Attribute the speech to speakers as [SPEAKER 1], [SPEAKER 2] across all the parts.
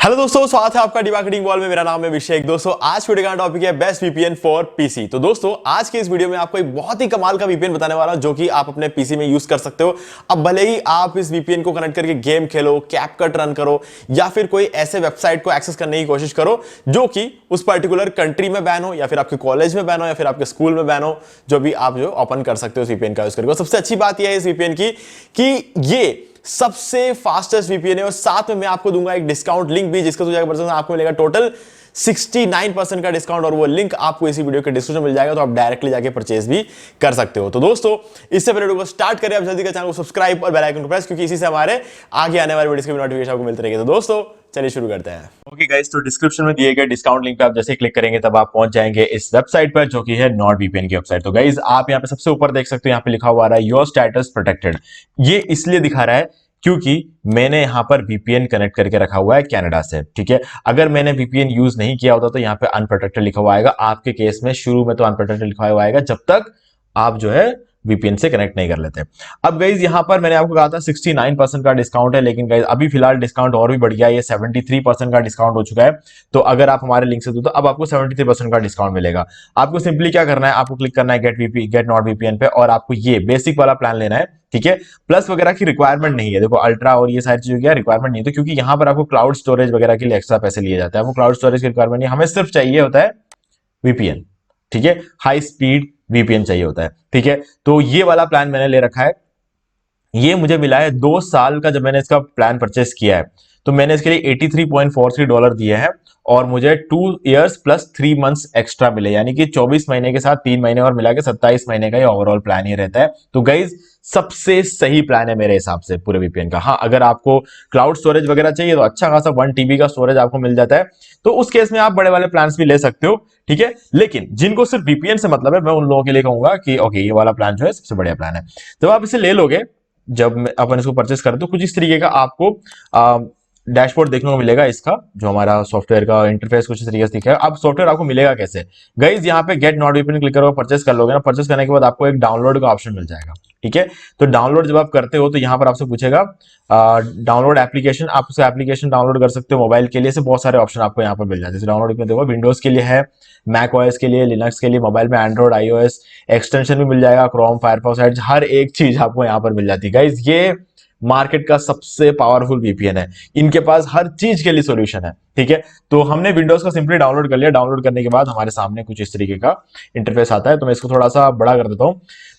[SPEAKER 1] Hello दोस्तों, स्वागत है आपका डिमार्केटिंग वॉल में। मेरा नाम है अभिषेक। दोस्तों आज वीडियो का टॉपिक है बेस्ट वीपीएन फॉर पीसी। तो दोस्तों आज के इस वीडियो में आपको एक बहुत ही कमाल का वीपीएन बताने वाला हूं जो कि आप अपने पीसी में यूज कर सकते हो। अब भले ही आप इस वीपीएन को कनेक्ट करके गेम खेलो, कैपकट रन करो या फिर कोई ऐसे वेबसाइट को एक्सेस करने की कोशिश करो जो कि उस पर्टिकुलर कंट्री में बैन हो या फिर आपके कॉलेज में बैन हो या फिर आपके स्कूल में बैन हो, जो भी आप जो ओपन कर सकते हो इस वीपीएन का यूज करके। सबसे अच्छी बात यह है इस वीपीएन की कि ये सबसे फास्टेस्ट वीपीएन है और साथ में मैं आपको दूंगा एक डिस्काउंट लिंक भी, जिसका जाकर आपको मिलेगा टोटल 69% का डिस्काउंट और वो लिंक आपको इसी वीडियो के डिस्क्रिप्शन में मिल जाएगा, तो आप डायरेक्टली जाके परचेज भी कर सकते हो। तो दोस्तों इससे पहले वीडियो को स्टार्ट करें, आप जल्दी का चैनल को सब्सक्राइब और बेल आइकन को प्रेस, क्योंकि इसी से हमारे आगे आने वाले वीडियोस के नोटिफिकेशन आपको मिलते रहेंगे। तो दोस्तों चलिए शुरू करते हैं। ओके गाइस, तो डिस्क्रिप्शन में दिए गए डिस्काउंट लिंक पे आप जैसे क्लिक करेंगे तब आप पहुंच जाएंगे इस वेबसाइट पर, जो कि है नॉर्डवीपीएन की वेबसाइट। तो गाइस आप यहाँ पे सबसे ऊपर देख सकते हो, यहाँ पे लिखा हुआ है योर स्टेटस प्रोटेक्टेड। ये इसलिए दिखा रहा है क्योंकि मैंने यहां पर वीपीएन कनेक्ट करके रखा हुआ है कनाडा से। ठीक है, अगर मैंने वीपीएन यूज नहीं किया होता तो यहाँ पे अनप्रोटेक्टेड लिखा हुआ आएगा। आपके केस में शुरू में तो अनप्रोटेक्टेड लिखा हुआ आएगा जब तक आप जो है वीपीएन से कनेक्ट नहीं कर लेते। अब गाइज यहाँ पर मैंने आपको कहा था 69% का डिस्काउंट है, लेकिन गाइज अभी फिलहाल डिस्काउंट और भी बढ़ गया है, ये 73% का डिस्काउंट हो चुका है। तो अगर आप हमारे लिंक से दो तो अब आपको 73% का डिस्काउंट मिलेगा। आपको सिंपली क्या करना है, आपको क्लिक करना है गेट नॉट वीपीएन पे और आपको ये बेसिक वाला प्लान लेना है। ठीक है, प्लस वगैरह की रिक्वायरमेंट नहीं है। देखो अल्ट्रा और ये सारी चीजों की रिक्वायरमेंट नहीं है, तो क्योंकि यहाँ पर आपको क्लाउड स्टोरेज वगैरह के लिए एक्स्ट्रा पैसे लिए जाते हैं। आपको क्लाउड स्टोरेज की रिक्वायरमेंट नहीं, हमें सिर्फ चाहिए होता है वीपीएन। ठीक है, हाई स्पीड वीपीएन चाहिए होता है। ठीक है, तो ये वाला प्लान मैंने ले रखा है। ये मुझे मिला है 2 साल का। जब मैंने इसका प्लान परचेस किया है तो मैंने इसके लिए $83.43 दिए हैं और मुझे 2 इयर्स प्लस 3 मंथ्स एक्स्ट्रा मिले, यानी कि 24 महीने के साथ 3 महीने और मिला के 27 महीने का ये ओवरऑल प्लान ही रहता है। तो गाइज सबसे सही प्लान है मेरे हिसाब से पूरे वीपीएन का। हाँ, अगर आपको क्लाउड स्टोरेज वगैरह चाहिए तो अच्छा खासा 1 TB का स्टोरेज आपको मिल जाता है, तो उस केस में आप बड़े वाले प्लान भी ले सकते हो। ठीक है, लेकिन जिनको सिर्फ वीपीएन से मतलब है, मैं उन लोगों के लिए कहूंगा कि ओके ये वाला प्लान जो है सबसे बढ़िया प्लान है। जब आप इसे ले लोगे, जब अपन इसको परचेस करें तो कुछ इस तरीके का आपको डैशबोर्ड देखने को मिलेगा इसका, जो हमारा सॉफ्टवेयर का इंटरफेस कुछ इस तरीके से दिखा है। अब सॉफ्टवेयर आपको मिलेगा कैसे गाइज, यहाँ पे गेट नॉट वीपीएन क्लिक करोगे, परचेस कर लोगे ना, परचेस करने के बाद आपको एक डाउनलोड का ऑप्शन मिल जाएगा। ठीक है, तो डाउनलोड जब आप करते हो तो यहाँ पर आपसे पूछेगा डाउनलोड एप्लीकेशन। आप उसे एप्लीकेशन डाउनलोड कर सकते हो मोबाइल के लिए, से बहुत सारे ऑप्शन आपको यहाँ पर मिल जाते हैं। डाउनलोड में देखो विंडोज के लिए है, मैक ओएस के लिए, लिनक्स के लिए, मोबाइल में एंड्रॉइड, आईओएस एक्सटेंशन भी मिल जाएगा, क्रोम, फायरफॉक्स, एड्ज, हर एक चीज आपको यहाँ पर मिल जाती है। गाइज ये मार्केट का सबसे पावरफुल वीपीएन है, इनके पास हर चीज के लिए सॉल्यूशन है। ठीक है, तो हमने विंडोज को सिंपली डाउनलोड कर लिया। डाउनलोड करने के बाद हमारे सामने कुछ इस तरीके का इंटरफेस आता है, तो मैं इसको थोड़ा सा बड़ा कर देता हूं।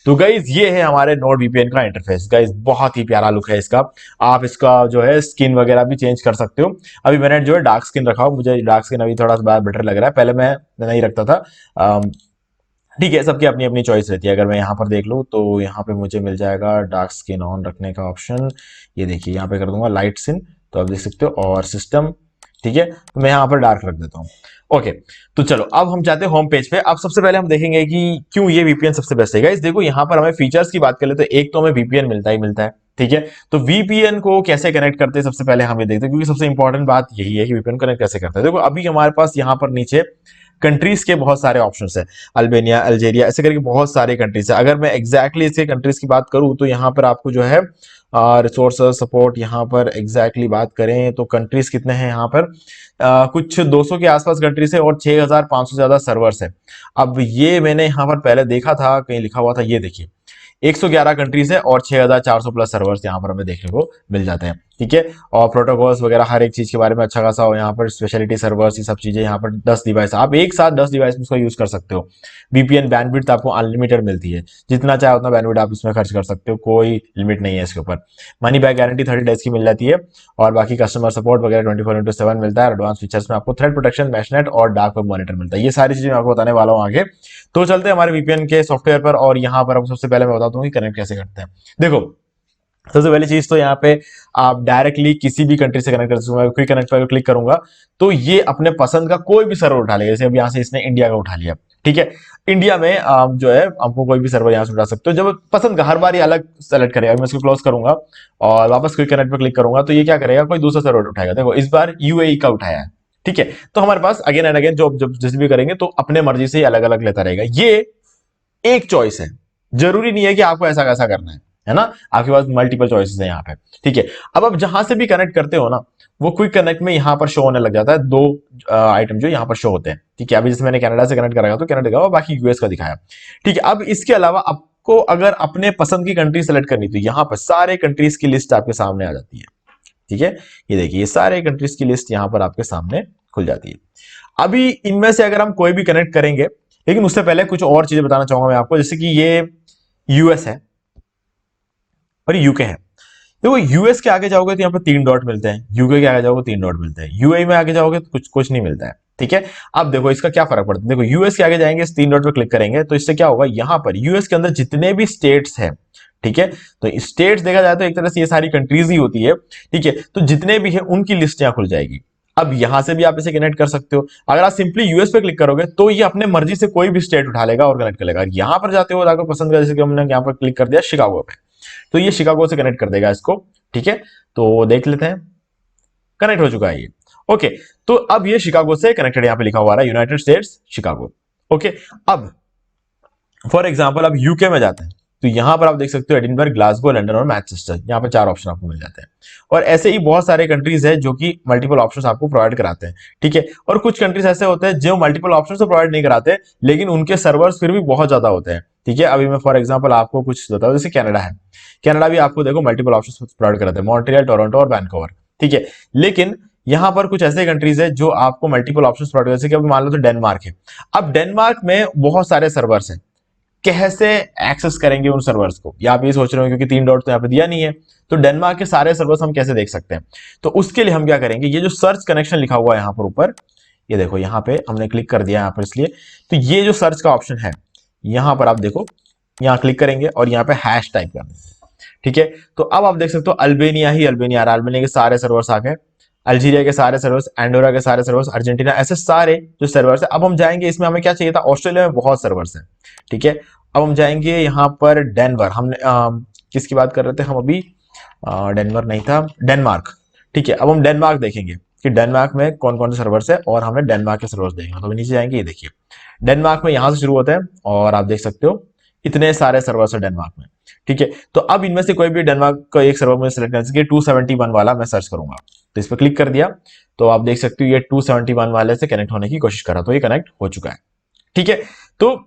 [SPEAKER 1] तो गाइज ये है हमारे नोड वीपीएन का इंटरफेस। गाइज बहुत ही प्यारा लुक है इसका। आप इसका जो है स्किन वगैरह भी चेंज कर सकते हो। अभी मैंने जो है डार्क स्किन रखा हो, मुझे डार्क स्किन अभी थोड़ा सा बेटर लग रहा है, पहले मैं नहीं रखता था। ठीक है, सबकी अपनी अपनी चॉइस रहती है। अगर मैं यहाँ पर देख लूँ तो यहाँ पे मुझे मिल जाएगा डार्क स्किन ऑन रखने का ऑप्शन। ये देखिए यहाँ पे कर दूंगा लाइट स्किन, तो आप देख सकते हो, और सिस्टम। ठीक है, तो मैं यहाँ पर डार्क रख देता हूँ। ओके, तो चलो अब हम जाते हैं होम पेज पे। अब सबसे पहले हम देखेंगे कि क्यों ये वीपीएन सबसे बेस्ट है। गाइस देखो यहाँ पर हमें फीचर्स की बात कर ले तो एक तो हमें वीपीएन मिलता ही मिलता है। ठीक है, तो वीपीएन को कैसे कनेक्ट करते हैं सबसे पहले हम ये देखते हैं, क्योंकि सबसे इंपॉर्टेंट बात यही है कि वीपीएन कनेक्ट कैसे करते हैं। देखो अभी हमारे पास यहाँ पर नीचे कंट्रीज के बहुत सारे ऑप्शंस है, अल्बेनिया, अल्जेरिया, ऐसे करके बहुत सारे कंट्रीज है। अगर मैं एग्जैक्टली इसके कंट्रीज की बात करूं तो यहाँ पर आपको जो है रिसोर्स सपोर्ट, यहाँ पर एग्जैक्टली बात करें तो कंट्रीज कितने हैं यहाँ पर, कुछ 200 के आसपास कंट्रीज है और 6500 से ज्यादा सर्वर्स है। अब ये मैंने यहाँ पर पहले देखा था, कहीं लिखा हुआ था, ये देखिए 111 कंट्रीज है और 6400 प्लस सर्वर्स यहाँ पर हमें देखने को मिल जाते हैं। ठीक है, और प्रोटोकॉल्स वगैरह हर एक चीज के बारे में अच्छा खासा हो। यहाँ पर स्पेशलिटी सर्वर्स, ये सब चीजें, यहाँ पर 10 डिवाइस, आप एक साथ 10 डिवाइस में इसको यूज कर सकते हो। वीपीएन बैंडविड्थ आपको अनलिमिटेड मिलती है, जितना चाहे उतना बैंडविड्थ आप इसमें खर्च कर सकते हो, कोई लिमिट नहीं है इसके ऊपर। मनी बैक गारंटी 30 डेज की मिल जाती है और बाकी कस्टमर सपोर्ट वगैरह 24/7 मिलता है। एडवांस फीचर्स में आपको थ्रेड प्रोटेक्शन, मैशनेट और डार्क वेब मॉनिटर मिलता है। ये सारी चीजें मैं आपको बताने वाला हूँ आगे। तो चलते हैं हमारे वीपीएन के सॉफ्टवेयर पर और यहाँ पर आपको सबसे पहले मैं बताता हूँ कि कनेक्ट कैसे करते हैं। देखो सबसे पहली चीज तो यहाँ पे आप डायरेक्टली किसी भी कंट्री से कनेक्ट कर सकते हो। क्विक कनेक्ट पर क्लिक करूंगा तो ये अपने पसंद का कोई भी सर्वर उठा लेगा। जैसे अब यहाँ से इसने इंडिया का उठा लिया। ठीक है, इंडिया में आप जो है आपको कोई भी सर्वर यहाँ से उठा सकते हो, जब पसंद का, हर बार ये अलग सेलेक्ट करेगा। मैं इसको क्लोज करूंगा और वापस क्विक कनेक्ट पर क्लिक करूंगा तो ये क्या करेगा, कोई दूसरा सर्वर उठाएगा। देखो इस बार यूएई का उठाया है। ठीक है, तो हमारे पास अगेन एंड अगेन जब जिस भी करेंगे तो अपने मर्जी से अलग अलग लेता रहेगा। ये एक चॉइस है, जरूरी नहीं है कि आपको ऐसा कैसा करना है। है ना, आपके पास मल्टीपल चॉइसेस है यहाँ पे। ठीक है, अब आप जहां से भी कनेक्ट करते हो ना, वो क्विक कनेक्ट में यहाँ पर शो होने लग जाता है, दो आइटम जो यहाँ पर शो होते हैं। ठीक है, अभी जैसे मैंने कनाडा से कनेक्ट कराया तो कनाडा दिखाया, बाकी यूएस का दिखाया। ठीक है, अब इसके अलावा आपको अगर अपने पसंद की कंट्री सेलेक्ट करनी तो यहाँ पर सारे कंट्रीज की लिस्ट आपके सामने आ जाती है। ठीक है, ये देखिए, ये सारे कंट्रीज की लिस्ट यहाँ पर आपके सामने खुल जाती है। अभी इनमें से अगर हम कोई भी कनेक्ट करेंगे, लेकिन उससे पहले कुछ और चीजें बताना चाहूंगा मैं आपको, जैसे कि ये यूएस है और यूके है। देखो, यूएस के आगे जाओगे तो यहाँ पर 3 डॉट मिलते हैं, यूके के आगे जाओगे 3 डॉट मिलते हैं, यूएई में आगे जाओगे तो कुछ कुछ नहीं मिलता है। ठीक है, अब देखो इसका क्या फर्क पड़ता है। देखो, यूएस के आगे जाएंगे, इस 3 डॉट पे क्लिक करेंगे तो इससे क्या होगा, यहाँ पर यूएस के अंदर जितने भी स्टेट्स हैं, ठीक है, तो स्टेट्स देखा जाए तो एक तरह से ये सारी कंट्रीज ही होती है। ठीक है, तो जितने भी है उनकी लिस्ट यहाँ खुल जाएगी। अब यहां से भी आप इसे कनेक्ट कर सकते हो। अगर आप सिंपली यूएस पे क्लिक करोगे तो ये अपने मर्जी से कोई भी स्टेट उठा लेगा और कनेक्ट कर लेगा। यहां पर जाते हो, आपको पसंद का, जैसे कि हमने यहाँ पर क्लिक कर दिया शिकागो पे, तो ये शिकागो से कनेक्ट कर देगा इसको। ठीक है, तो देख लेते हैं, कनेक्ट हो चुका है ये। ओके, तो अब ये शिकागो से कनेक्टेड यहाँ पे लिखा हुआ है यूनाइटेड स्टेट्स शिकागो। ओके, अब फॉर एग्जाम्पल अब यूके में जाते हैं तो यहां पर आप देख सकते हो एडिनबर्ग, ग्लासगो, लंदन और मैनचेस्टर, यहाँ पर 4 ऑप्शन आपको मिल जाते हैं। और ऐसे ही बहुत सारे कंट्रीज है जो कि मल्टीपल ऑप्शंस आपको प्रोवाइड कराते हैं। ठीक है, और कुछ कंट्रीज ऐसे होते हैं जो मल्टीपल ऑप्शंस तो प्रोवाइड नहीं कराते, लेकिन उनके सर्वर्स फिर भी बहुत ज्यादा होते हैं। ठीक है, अभी मैं फॉर एग्जाम्पल आपको कुछ बताऊं, जैसे कनाडा है, कनाडा भी आपको देखो मल्टीपल ऑप्शन प्रोवाइड कराते हैं, मॉन्ट्रियल, टोरंटो और वैनकूवर। ठीक है, लेकिन यहां पर कुछ ऐसे कंट्रीज है जो आपको मल्टीपल ऑप्शन प्रोवाइड, जैसे कि अभी मान लो तो डेनमार्क है। अब डेनमार्क में बहुत सारे सर्वर्स हैं, कैसे एक्सेस करेंगे उन सर्वर्स को, या आप ये सोच रहे हो क्योंकि 3 डॉट तो यहाँ पे दिया नहीं है, तो डेनमार्क के सारे सर्वर्स हम कैसे देख सकते हैं। तो उसके लिए हम क्या करेंगे, ये जो सर्च कनेक्शन लिखा हुआ है यहाँ पर ऊपर, ये देखो यहाँ पे हमने क्लिक कर दिया यहाँ पर, इसलिए तो ये जो सर्च का ऑप्शन है यहाँ पर आप देखो, यहाँ क्लिक करेंगे और यहाँ पे हैश टाइप करना है। ठीक है, तो अब आप देख सकते हो अल्बेनिया ही अल्बेनिया आ रहा है, अल्बेनिया के सारे सर्वर्स आ गए, अल्जीरिया के सारे सर्वर्स, एंडोरा के सारे सर्वर्स, अर्जेंटीना, ऐसे सारे जो सर्वर्स है। अब हम जाएंगे, इसमें हमें क्या चाहिए था, ऑस्ट्रेलिया में बहुत सर्वर्स है। ठीक है, अब हम जाएंगे यहाँ पर डेनवर, हमने किसकी बात कर रहे थे हम अभी, डेनवर नहीं था, डेनमार्क। ठीक है, अब हम डेनमार्क देखेंगे कि डेनमार्क में कौन कौन से सर्वर्स है और हमें डेनमार्क के सर्वर्स देखना, तो नीचे जाएंगे, ये देखिए डेनमार्क में यहां से शुरू होता है और आप देख सकते हो इतने सारे सर्वर्स है डेनमार्क में। ठीक है, तो अब इनमें से कोई भी डेनमार्क का एक सर्वर मुझे सेलेक्ट करना चाहिए, 271 वाला मैं सर्च करूंगा, तो इस पर क्लिक कर दिया तो आप देख सकते हो ये 271 वाले से कनेक्ट होने की कोशिश करा, तो ये कनेक्ट हो चुका है। ठीक है, तो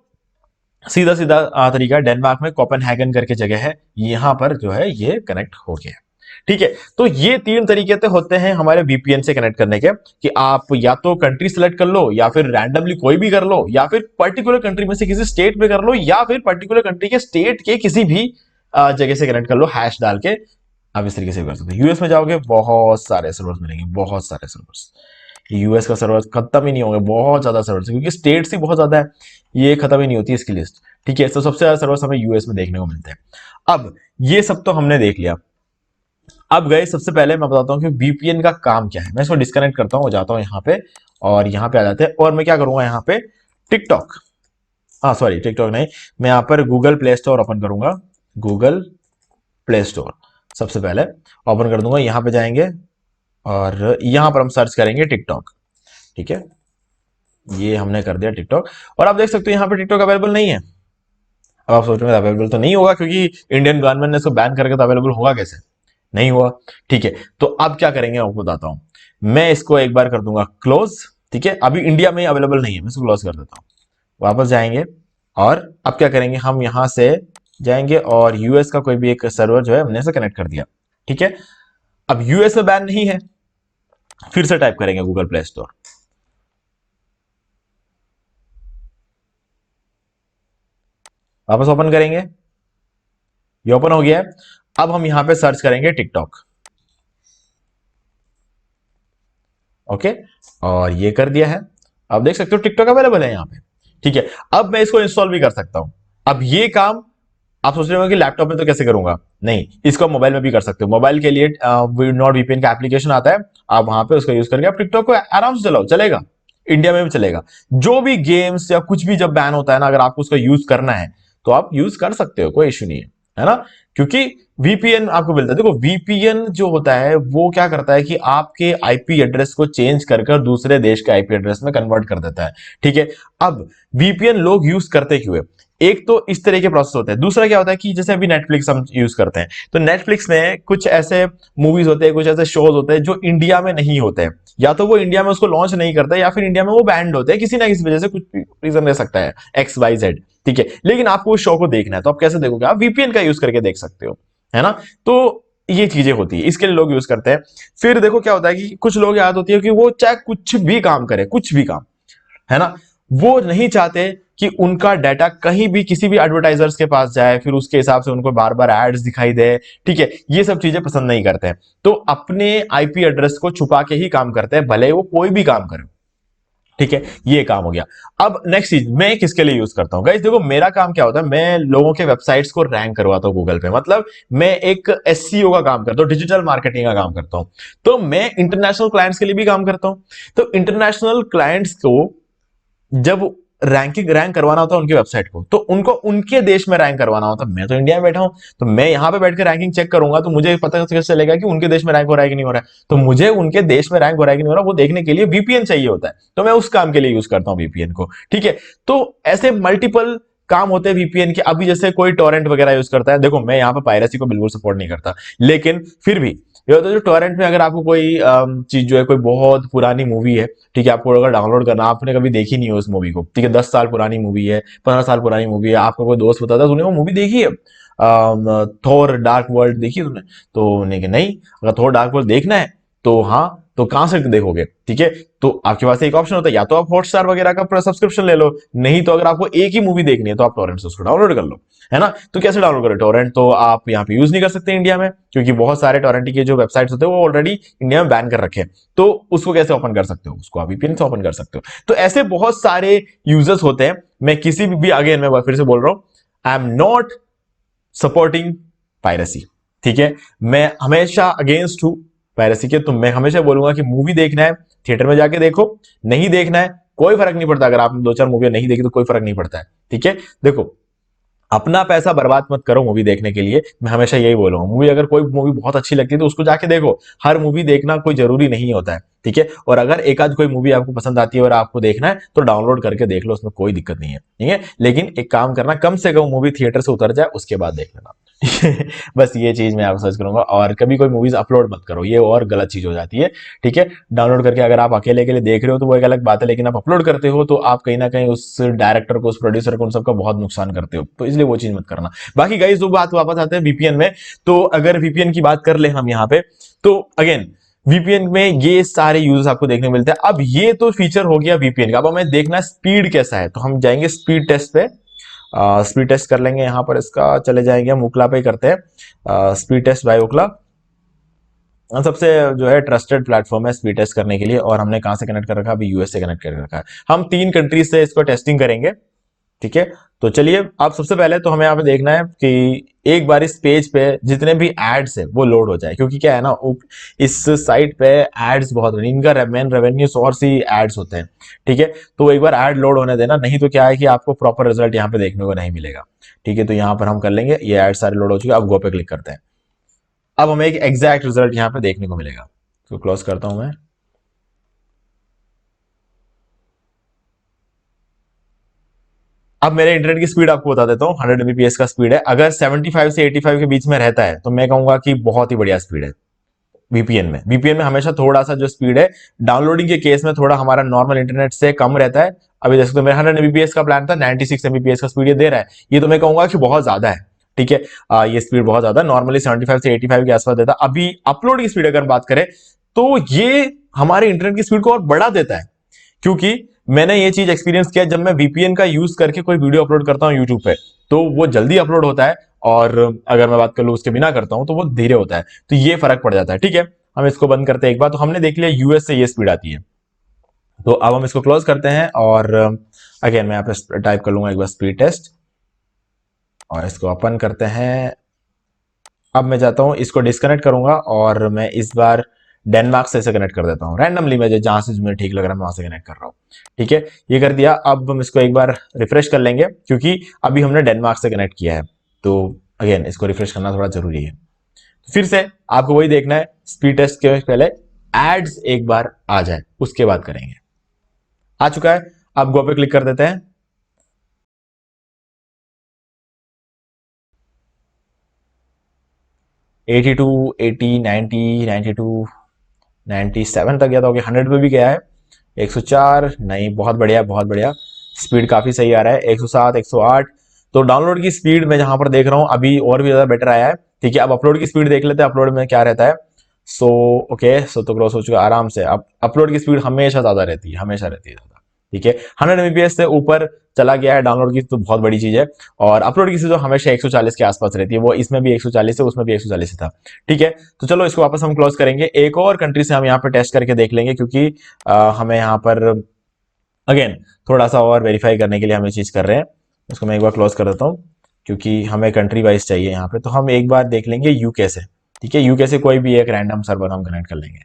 [SPEAKER 1] सीधा सीधा तरीका, डेनमार्क में कोपेनहेगन करके जगह है, यहां पर जो है ये कनेक्ट हो गया। ठीक है, तो ये 3 तरीके तो होते हैं हमारे वीपीएन से कनेक्ट करने के, कि आप या तो कंट्री सेलेक्ट कर लो, या फिर रैंडमली कोई भी कर लो, या फिर पर्टिकुलर कंट्री में से किसी स्टेट में कर लो, या फिर पर्टिकुलर कंट्री के स्टेट के किसी भी जगह से कनेक्ट कर लो, हैश डाल के आप इस तरीके से कर सकते हो। यूएस में जाओगे बहुत सारे सर्वर्स मिलेंगे, बहुत सारे सर्वर्स, यूएस का सर्वर खत्म ही नहीं होंगे, बहुत ज्यादा सर्वर्स, क्योंकि स्टेट्स ही बहुत ज्यादा है, ये खत्म ही नहीं होती इसकी लिस्ट। ठीक है, तो सबसे ज्यादा सर्वर्स हमें यूएस में देखने को मिलते हैं। अब ये सब तो हमने देख लिया। अब गए, सबसे पहले मैं बताता हूं कि वीपीएन का काम क्या है। मैं इसको डिस्कनेक्ट करता हूं, जाता हूं यहाँ पे, और यहाँ पे आ जाते हैं, और मैं क्या करूंगा यहाँ पे टिकटॉक, हाँ सॉरी टिकटॉक नहीं, मैं यहाँ पर गूगल प्ले स्टोर ओपन करूंगा, गूगल प्ले स्टोर सबसे पहले ओपन कर दूंगा, यहाँ पे जाएंगे और यहाँ पर हम सर्च करेंगे टिकटॉक। ठीक है, ये हमने कर दिया टिकटॉक, और आप देख सकते हो यहाँ पे टिकटॉक अवेलेबल नहीं है। अब आप सोच रहे हैं अवेलेबल तो नहीं होगा, क्योंकि इंडियन गवर्नमेंट ने इसको बैन करके, तो अवेलेबल होगा कैसे, नहीं हुआ। ठीक है, तो अब क्या करेंगे मैं आपको बताता हूं, मैं इसको एक बार कर दूंगा क्लोज। ठीक है, अभी इंडिया में अवेलेबल नहीं है, मैं इसको क्लोज कर देता हूं, वापस जाएंगे, और अब क्या करेंगे, हम यहां से जाएंगे और यूएस का कोई भी एक सर्वर जो है हमने इसे कनेक्ट कर दिया। ठीक है, अब यूएस में बैन नहीं है, फिर से टाइप करेंगे गूगल प्ले स्टोर, वापस ओपन करेंगे, ये ओपन हो गया है। अब हम यहां पे सर्च करेंगे टिकटॉक। ओके, और ये कर दिया है, आप देख सकते हो टिकटॉक अवेलेबल है यहाँ पे। ठीक है, अब मैं इसको इंस्टॉल भी कर सकता हूं। अब ये काम आप सोच रहे हो कि लैपटॉप में तो कैसे करूंगा, नहीं, इसको मोबाइल में भी कर सकते हो। मोबाइल के लिए नॉट वीपीएन का एप्लीकेशन आता है, आप वहां पे उसको यूज करके आप टिकटॉक को आराम से चलाओ, चलेगा, इंडिया में भी चलेगा। जो भी गेम्स या कुछ भी जब बैन होता है ना, अगर आपको उसका यूज करना है तो आप यूज कर सकते हो, कोई इश्यू नहीं है ना, क्योंकि वीपीएन आपको मिलता है। देखो, वीपीएन जो होता है वो क्या करता है कि आपके आईपी एड्रेस को चेंज कर दूसरे देश के आईपी एड्रेस में कन्वर्ट कर देता है। ठीक है, अब वीपीएन लोग यूज करते क्यों है, एक तो इस तरह के प्रोसेस होते हैं। दूसरा क्या होता है कि जैसे अभी नेटफ्लिक्स हम यूज करते हैं, तो नेटफ्लिक्स में कुछ ऐसे मूवीज होते हैं, कुछ ऐसे शोज होते हैं जो इंडिया में नहीं होते हैं, या तो वो इंडिया में उसको लॉन्च नहीं करता है, या फिर इंडिया में वो बैंड होते हैं किसी ना किसी वजह से, कुछ रीजन रह सकता है XYZ, ठीक है। लेकिन आपको उस शो को देखना है, तो आप कैसे देखोगे? आप VPN का यूज करके देख सकते हो, है ना। तो ये चीजें होती है, इसके लिए लोग यूज करते हैं। फिर देखो क्या होता है कि कुछ लोग याद होती है कि वो चाहे कुछ भी काम करे, कुछ भी काम, है ना, वो नहीं चाहते कि उनका डाटा कहीं भी किसी भी एडवर्टाइजर्स के पास जाए, फिर उसके हिसाब से उनको बार बार एड्स दिखाई दे, ठीक है। ये सब चीजें पसंद नहीं करते हैं, तो अपने IP एड्रेस को छुपा के ही काम करते हैं, भले वो कोई भी काम करे, ठीक है। ये काम हो गया। अब नेक्स्ट चीज मैं किसके लिए यूज करता हूं गाइस, देखो मेरा काम क्या होता है, मैं लोगों के वेबसाइट्स को रैंक करवाता हूं गूगल पे, मतलब मैं एक SEO का काम करता हूं, डिजिटल मार्केटिंग का काम करता हूं। तो मैं इंटरनेशनल क्लाइंट्स के लिए भी काम करता हूं। तो इंटरनेशनल क्लाइंट्स को जब रैंक करवाना होता है उनकी वेबसाइट को, तो उनको उनके देश में रैंक करवाना होता है। मैं तो इंडिया में बैठा हूं, तो मैं यहां पे बैठ के रैंकिंग चेक करूंगा, तो मुझे पता कैसे चलेगा कि उनके देश में रैंक हो रहा है कि नहीं हो रहा है। तो मुझे उनके देश में रैंक हो रहा है कि नहीं हो रहा है, वो देखने के लिए VPN चाहिए होता है, तो मैं उस काम के लिए यूज करता हूं VPN को, ठीक है। तो ऐसे मल्टीपल काम होते हैं VPN के। अभी जैसे कोई टोरेंट वगैरह यूज करता है, देखो मैं यहाँ पे पायरेसी को बिल्कुल सपोर्ट नहीं करता, लेकिन फिर भी ये होता है जो टोरेंट में अगर आपको कोई चीज जो है, कोई बहुत पुरानी मूवी है, ठीक है, आपको अगर डाउनलोड करना, आपने कभी देखी नहीं है उस मूवी को, ठीक है, 10 साल पुरानी मूवी है, 15 साल पुरानी मूवी है, आपको कोई दोस्त बताता है तूने वो मूवी देखी है थोर डार्क वर्ल्ड देखी है तूने, तो उन्हें कि नहीं, अगर थोर डार्क वर्ल्ड देखना है तो हाँ, तो कहां से देखोगे, ठीक है। तो आपके पास एक ऑप्शन होता है, या तो आप हॉटस्टार वगैरह का सब्सक्रिप्शन ले लो, नहीं तो अगर आपको एक ही मूवी देखनी है तो आप टोरेंट से उसको डाउनलोड कर लो, है ना। तो कैसे डाउनलोड करें टोरेंट, तो आप यहाँ पे यूज नहीं कर सकते इंडिया में, क्योंकि बहुत सारे टोरेंट के जो वेबसाइट्स होते हैं वो ऑलरेडी इंडिया में बैन कर रखे हैं। तो उसको कैसे ओपन कर सकते हो, उसको आप VPN से ओपन कर सकते हो। तो ऐसे बहुत सारे यूजर्स होते हैं। मैं किसी भी अगेन मैं फिर से बोल रहा हूं, I am not supporting piracy, ठीक है। मैं हमेशा अगेंस्ट हूं पायरेसी के। तो मैं हमेशा बोलूंगा कि मूवी देखना है थिएटर में जाके देखो, नहीं देखना है कोई फर्क नहीं पड़ता, अगर आपने 2-4 मूवी नहीं देखी तो कोई फर्क नहीं पड़ता है, ठीक है। देखो अपना पैसा बर्बाद मत करो मूवी देखने के लिए, मैं हमेशा यही बोलूंगा। मूवी अगर कोई मूवी बहुत अच्छी लगती है तो उसको जाके देखो, हर मूवी देखना कोई जरूरी नहीं होता है, ठीक है। और अगर एक आध कोई मूवी आपको पसंद आती है और आपको देखना है तो डाउनलोड करके देख लो, उसमें कोई दिक्कत नहीं है, ठीक है। लेकिन एक काम करना, कम से कम मूवी थिएटर से उतर जाए उसके बाद देख लेना। बस ये चीज मैं आपको सजेस्ट करूंगा। और कभी कोई मूवीज अपलोड मत करो, ये और गलत चीज हो जाती है, ठीक है। डाउनलोड करके अगर आप अकेले के लिए देख रहे हो तो वो एक अलग बात है, लेकिन आप अपलोड करते हो तो आप कहीं ना कहीं उस डायरेक्टर को, उस प्रोड्यूसर को, उन सबका बहुत नुकसान करते हो, तो इसलिए वो चीज मत करना। बाकी गाइस दो बात वापस आते हैं VPN में। तो अगर VPN की बात कर ले हम यहाँ पे, तो अगेन VPN में ये सारे यूजर्स आपको देखने को मिलते हैं। अब ये तो फीचर हो गया VPN का, अब हमें देखना स्पीड कैसा है, तो हम जाएंगे स्पीड टेस्ट पे। स्पीड टेस्ट कर लेंगे यहाँ पर, इसका चले जाएंगे हम ओकला पे ही करते हैं, स्पीड टेस्ट बाय ओकला। सबसे जो है ट्रस्टेड प्लेटफॉर्म है स्पीड टेस्ट करने के लिए। और हमने कहां से कनेक्ट कर रखा है, अभी US से कनेक्ट कर रखा है। हम 3 कंट्रीज से इसको टेस्टिंग करेंगे, ठीक है। तो चलिए, अब सबसे पहले तो हमें यहाँ पे देखना है कि एक बार इस पेज पे जितने भी एड्स है वो लोड हो जाए, क्योंकि क्या है ना, इस साइट पे एड्स बहुत, इनका मेन रेवेन्यू सोर्स ही एड्स होते हैं, ठीक है। तो एक बार एड लोड होने देना, नहीं तो क्या है कि आपको प्रॉपर रिजल्ट यहाँ पे देखने को नहीं मिलेगा, ठीक है। तो यहाँ पर हम कर लेंगे, ये एड सारे लोड हो चुके, अब गो पे क्लिक करते हैं। अब हमें एक एग्जैक्ट रिजल्ट यहाँ पे देखने को मिलेगा। तो क्लोज करता हूं मैं। अब मेरे इंटरनेट की स्पीड आपको बता देता हूँ, 100 Mbps का स्पीड है। अगर 75 से 85 के बीच में रहता है तो मैं कहूंगा कि बहुत ही बढ़िया स्पीड है। VPN में हमेशा थोड़ा सा जो स्पीड है डाउनलोडिंग के केस में थोड़ा हमारा नॉर्मल इंटरनेट से कम रहता है। अभी जैसे तो मेरा 100 Mbps का प्लान था, 96 Mbps का स्पीड ये दे रहा है, ये तो मैं कहूंगा कि बहुत ज्यादा है, ठीक है। ये स्पीड बहुत ज्यादा, नॉर्मली 75 से 85 के आसपास देता है। अभी अपलोड की स्पीड अगर बात करें तो ये हमारे इंटरनेट की स्पीड को और बढ़ा देता है, क्योंकि मैंने ये चीज एक्सपीरियंस किया, जब मैं VPN का यूज करके कोई वीडियो अपलोड करता हूं यूट्यूब पे, तो वो जल्दी अपलोड होता है, और अगर मैं बात कर लूं उसके बिना करता हूं तो वो धीरे होता है, तो ये फर्क पड़ जाता है, ठीक है। हम इसको बंद करते हैं एक बार। तो हमने देख लिया US से ये स्पीड आती है, तो अब हम इसको क्लोज करते हैं। और अगेन मैं यहाँ पे टाइप कर लूंगा एक बार स्पीड टेस्ट, और इसको ओपन करते हैं। अब मैं जाता हूं, इसको डिस्कनेक्ट करूंगा और मैं इस बार डेनमार्क से इसे कनेक्ट कर देता हूं रैंडमली, मैं जहां से मुझे ठीक लग रहा है मैं वहां से कनेक्ट कर रहा हूं, ठीक है। ये कर दिया। अब हम इसको एक बार रिफ्रेश कर लेंगे, क्योंकि अभी हमने डेनमार्क से कनेक्ट किया है, तो अगेन इसको रिफ्रेश करना थोड़ा जरूरी है। फिर से आपको वही देखना है, स्पीड टेस्ट के पहले एड्स एक बार आ जाए उसके बाद करेंगे। आ चुका है, अब गो पे क्लिक कर देते हैं।
[SPEAKER 2] 82, 80, 90, 92, 97 तक गया था। ओके 100 पे भी गया है। 104 नहीं, बहुत बढ़िया बहुत बढ़िया, स्पीड काफी सही आ रहा है। 107, 108। तो डाउनलोड की स्पीड मैं जहां पर देख रहा हूं अभी और भी ज्यादा बेटर आया है। ठीक है, अब अपलोड की स्पीड देख लेते हैं, अपलोड में क्या रहता है। सो ओके, सो तो क्रॉस हो चुका आराम से। अब अपलोड की स्पीड हमेशा ज्यादा रहती है, हमेशा रहती है ज्यादा। ठीक है, 100 Mbps से ऊपर चला गया है डाउनलोड की, तो बहुत बड़ी चीज है। और अपलोड की स्पीड तो हमेशा 140 के आसपास रहती है, वो इसमें भी 140 है, उसमें भी 140 था। ठीक है, तो चलो इसको वापस हम क्लोज करेंगे। एक और कंट्री से हम यहाँ पे टेस्ट करके देख लेंगे, क्योंकि हमें यहाँ पर अगेन थोड़ा सा और वेरीफाई करने के लिए हम ये चीज कर रहे हैं। इसको मैं एक बार क्लोज कर देता हूँ, क्योंकि हमें कंट्री वाइज चाहिए यहाँ पे। तो हम एक बार देख लेंगे यूके से। ठीक है, यूके से कोई भी एक रैंडम सर्वर हम कनेक्ट कर लेंगे।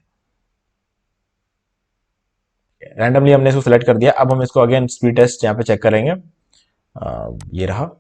[SPEAKER 2] रैंडमली हमने इसको सेलेक्ट कर दिया। अब हम इसको अगेन स्पीड टेस्ट यहाँ पे चेक करेंगे। ये रहा।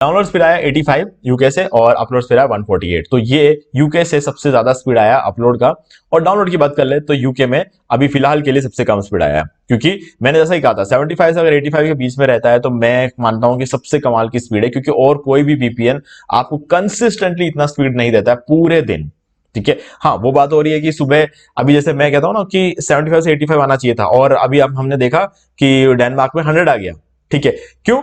[SPEAKER 2] डाउनलोड स्पीड आया 85 यूके से, और अपलोड स्पीड आया 148। तो ये यूके से सबसे ज्यादा स्पीड आया अपलोड का। और डाउनलोड की बात कर ले तो यूके में अभी फिलहाल के लिए सबसे कम स्पीड आया है, क्योंकि मैंने जैसा ही कहा था 75 से अगर 85 के बीच में रहता है तो मैं मानता हूं कि सबसे कमाल की स्पीड है, क्योंकि और कोई भी वीपीएन आपको कंसिस्टेंटली इतना स्पीड नहीं देता है पूरे दिन। ठीक है, हाँ वो बात हो रही है कि सुबह अभी जैसे मैं कहता हूं ना कि 75 से 85 आना चाहिए था, और अभी अब हमने देखा कि डेनमार्क में 100 आ गया। ठीक है, क्यों?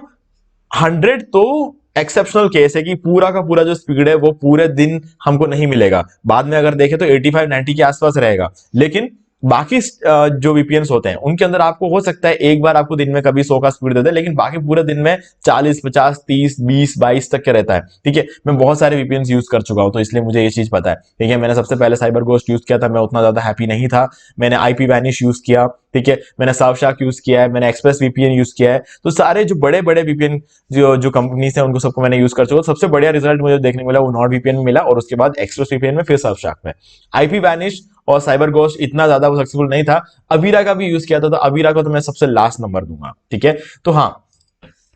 [SPEAKER 2] 100 तो एक्सेप्शनल केस है कि पूरा का पूरा जो स्पीड है वो पूरे दिन हमको नहीं मिलेगा। बाद में अगर देखें तो 85, 90 के आसपास रहेगा। लेकिन बाकी जो वीपीएन्स होते हैं उनके अंदर आपको हो सकता है एक बार आपको दिन में कभी 100 का स्पीड दे दे, लेकिन बाकी पूरे दिन में 40, 50, 30, 20, 22 तक का रहता है। ठीक है, मैं बहुत सारे वीपीएन्स यूज कर चुका हूं, तो इसलिए मुझे ये चीज पता है। ठीक है, मैंने सबसे पहले साइबर गोस्ट यूज किया था, मैं उतना ज्यादा हैप्पी नहीं था। मैंने आईपी वैनिश यूज किया। ठीक है, मैंने सर्फशार्क यूज किया है, मैंने एक्सप्रेस वीपीएन यूज किया है। तो सारे जो बड़े बड़े वीपीएन जो जो कंपनीज है उनको सबको मैंने यूज कर चुका। सबसे बढ़िया रिजल्ट मुझे देखने को मिला वो नॉर्ड वीपीएन में मिला, और उसके बाद एक्सप्रेस वीपीएन में, फिर सर्फशार्क में। आईपी वैनिश और साइबर गोस्ट इतना ज्यादा वो सक्सेसफुल नहीं था। अवीरा का भी यूज किया था, तो अवीरा को तो मैं सबसे लास्ट नंबर दूंगा। ठीक है, तो हाँ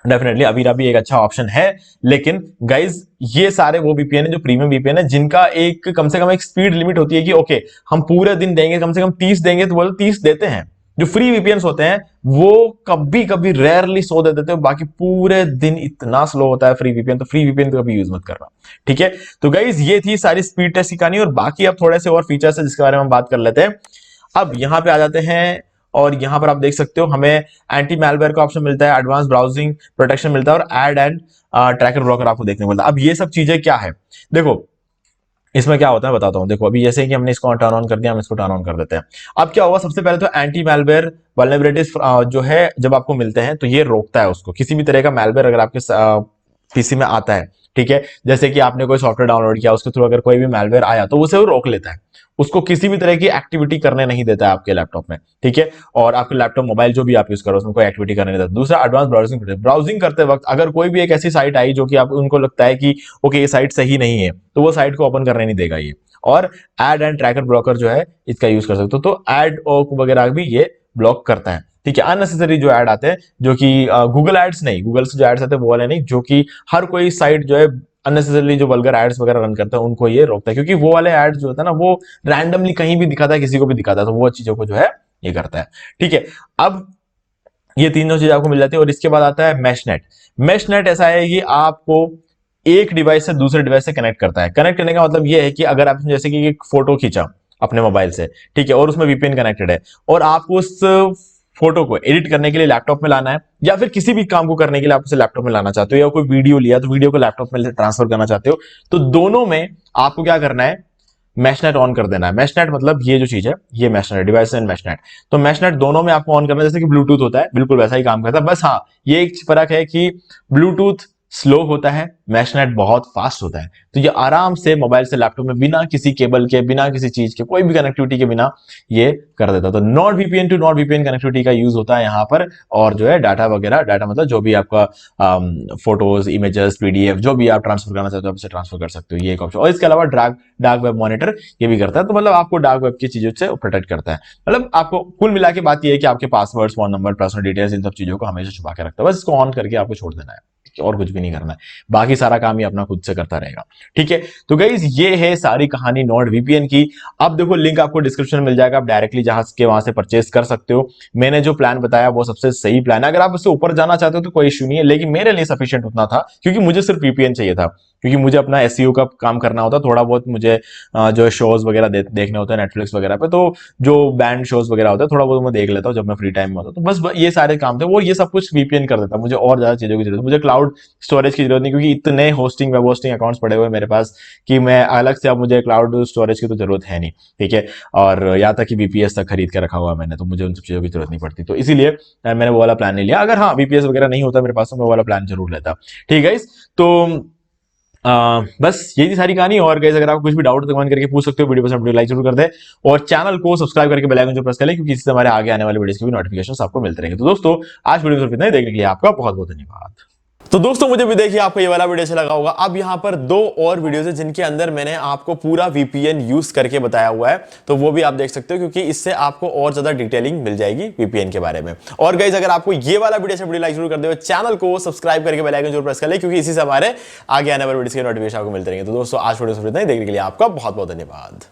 [SPEAKER 2] डेफिनेटली अवीरा भी एक अच्छा ऑप्शन है। लेकिन गाइज ये सारे वो वीपीएन है जो प्रीमियम वीपीएन है, जिनका एक कम से कम एक स्पीड लिमिट होती है कि ओके हम पूरे दिन देंगे, कम से कम 30 देंगे, तो वो 30 देते हैं। जो फ्री वीपीएन्स होते हैं वो कभी कभी रेयरली 100 दे देते हैं, बाकी पूरे दिन इतना स्लो होता है फ्री वीपीएन। तो फ्री वीपीएन तो कभी यूज मत करना। ठीक है, तो गाइज ये थी सारी स्पीड टेस्ट की कहानी, और बाकी अब थोड़े से और फीचर्स है जिसके बारे में हम बात कर लेते हैं। अब यहां पे आ जाते हैं, और यहां पर आप देख सकते हो हमें एंटी मैलवेयर का ऑप्शन मिलता है, एडवांस ब्राउजिंग प्रोटेक्शन मिलता है, और एड एंड ट्रैकर ब्लॉकर आपको देखने को मिलता है। अब ये सब चीजें क्या है, देखो इसमें क्या होता है बताता हूं। देखो अभी जैसे कि हमने इसको टर्न ऑन कर दिया, हम इसको टर्न ऑन कर देते हैं। अब क्या होगा, सबसे पहले तो एंटी मैलवेयर वल्नरेबिलिटीज जो है जब आपको मिलते हैं तो ये रोकता है उसको, किसी भी तरह का मैलवेयर अगर आपके पीसी में आता है। ठीक है, जैसे कि आपने कोई सॉफ्टवेयर डाउनलोड किया, उसके थ्रू अगर कोई भी मैलवेयर आया तो उसे वो रोक लेता है, उसको किसी भी तरह की एक्टिविटी करने नहीं देता है आपके लैपटॉप में। ठीक है, और आपके लैपटॉप मोबाइल जो भी आप यूज करो उसमें कोई एक्टिविटी करने नहीं देता। दूसरा एडवांस ब्राउजिंग, ब्राउजिंग करते वक्त अगर कोई भी एक ऐसी साइट आई जो कि आप उनको लगता है कि ओके ये साइट सही नहीं है, तो वो साइट को ओपन करने नहीं देगा ये। और एड एंड ट्रैकर ब्लॉकर जो है इसका यूज कर सकते हो, तो एड वगैरह भी ये ब्लॉक करता है। ठीक है, अननेसेसरी जो ऐड आते हैं, जो कि गूगल एड्स नहीं, गूगल से जो एड्स आते हैं वो वाले नहीं, जो कि हर कोई साइट जो है अननेसेसरली जो वल्गर एड्स वगैरह रन करता है उनको ये रोकता है, क्योंकि वो वाले एड्स जो होता है ना वो रैंडमली कहीं भी दिखाता है, किसी को भी दिखाता है, तो वो चीजों को जो है ये करता है। ठीक है, अब ये तीनों चीज आपको मिल जाती है, और इसके बाद आता है मैश नेट। मैश नेट ऐसा है कि आपको एक डिवाइस से दूसरे डिवाइस से कनेक्ट करता है। कनेक्ट करने का मतलब ये है कि अगर आपने जैसे कि एक फोटो खींचा अपने मोबाइल से, ठीक है, और उसमें वीपीएन कनेक्टेड है, और आपको उस फोटो को एडिट करने के लिए लैपटॉप में लाना है, या फिर किसी भी काम को करने के लिए आप उसे लैपटॉप में लाना चाहते हो, या कोई वीडियो लिया तो वीडियो को लैपटॉप में ट्रांसफर करना चाहते हो, तो दोनों में आपको क्या करना है, मैशनेट ऑन कर देना है। मैशनेट मतलब ये जो चीज है, ये मैशनेट डिवाइस एंड मैशनेट, तो मैशनेट दोनों में आपको ऑन करना है, जैसे कि ब्लूटूथ होता है बिल्कुल वैसा ही काम करता है। बस हाँ ये एक फर्क है कि ब्लूटूथ स्लो होता है, मैशनेट बहुत फास्ट होता है। तो ये आराम से मोबाइल से लैपटॉप में बिना किसी केबल के, बिना किसी चीज के, कोई भी कनेक्टिविटी के बिना ये कर देता है। तो NordVPN to NordVPN connectivity का यूज होता है यहाँ पर, और जो है डाटा वगैरह, डाटा मतलब जो भी आपका फोटोज, इमेजेस, पीडीएफ जो भी आप ट्रांसफर करना चाहते हो आप इसे ट्रांसफर कर सकते हो, ये एक ऑप्शन। और इसके अलावा डार्क वेब मॉनिटर ये भी करता है, तो मतलब आपको डार्क वेब की चीजों से प्रोटेक्ट करता है। मतलब आपको कुल मिला के बात ये है कि आपके passwords, phone number, personal details, इन सब चीजों को हमेशा छुपा के रखता है, बस इसको ऑन करके आपको छोड़ देना है। और कुछ भी नहीं करना है, बाकी सारा काम ही अपना खुद से करता रहेगा। ठीक है, तो गाइज ये है सारी कहानी नॉर्ड वीपीएन की। अब देखो लिंक आपको डिस्क्रिप्शन में मिल जाएगा, आप डायरेक्टली जहां के वहां से परचेस कर सकते हो। मैंने जो प्लान बताया वो सबसे सही प्लान है, अगर आप उससे ऊपर जाना चाहते हो तो कोई इश्यू नहीं है, लेकिन मेरे लिए सफिशिएंट उतना था क्योंकि मुझे सिर्फ वीपीएन चाहिए था, क्योंकि मुझे अपना एसईओ का काम करना होता, थोड़ा बहुत मुझे जो शोज वगैरह देखने होते हैं नेटफ्लिक्स वगैरह पे, तो जो बैंड शोज वगैरह होते हैं थोड़ा बहुत मैं देख लेता हूँ जब मैं फ्री टाइम में होता हूँ। तो बस ये सारे काम थे, वो ये सब कुछ वीपीएन कर देता, मुझे और ज्यादा चीजों की जरूरत, मुझे क्लाउड स्टोरेज की जरूरत नहीं, क्योंकि इतने होस्टिंग वेब होस्टिंग अकाउंट्स पड़े हुए मेरे पास कि मैं अलग से अब मुझे क्लाउड स्टोरेज की तो जरूरत है नहीं। ठीक है, और यहाँ तक कि वीपीएस तक खरीद के रखा हुआ मैंने, तो मुझे उन सब चीजों की जरूरत नहीं पड़ती, तो इसीलिए मैंने वो वाला प्लान नहीं लिया। अगर हाँ वीपीएस वगैरह नहीं होता मेरे पास तो मैं वो वाला प्लान जरूर लेता। ठीक है, तो बस यही थी सारी कहानी। और गाइस अगर आपको कुछ भी डाउट तो कमेंट करके पूछ सकते हो, वीडियो पसंद वीडियो लाइक जरूर कर दे और चैनल को सब्सक्राइब करके बेल आइकन जो प्रेस कर ले, क्योंकि इससे हमारे आगे आने वाले वीडियोस के भी नोटिफिकेशन आपको मिलते रहेंगे। तो दोस्तों आज वीडियो सिर्फ इतना ही, देखने के लिए आपका बहुत बहुत धन्यवाद।
[SPEAKER 1] तो दोस्तों मुझे भी देखिए आपको ये वाला वीडियो अच्छा लगा होगा। अब यहाँ पर 2 और वीडियोस है जिनके अंदर मैंने आपको पूरा वीपीएन यूज करके बताया हुआ है, तो वो भी आप देख सकते हो, क्योंकि इससे आपको और ज्यादा डिटेलिंग मिल जाएगी वीपीएन के बारे में। और गाइस अगर आपको ये वाला वीडियो अच्छा वीडियो लाइक जरूर कर दे, चैनल को सब्सक्राइब करके बेल आइकन जरूर प्रेस कर ले, क्योंकि इसी से हमारे आगे आने वाले वीडियोस के नोटिफिकेशन आपको मिलते रहेंगे। तो दोस्तों आज वीडियो देखने के लिए आपका बहुत बहुत धन्यवाद।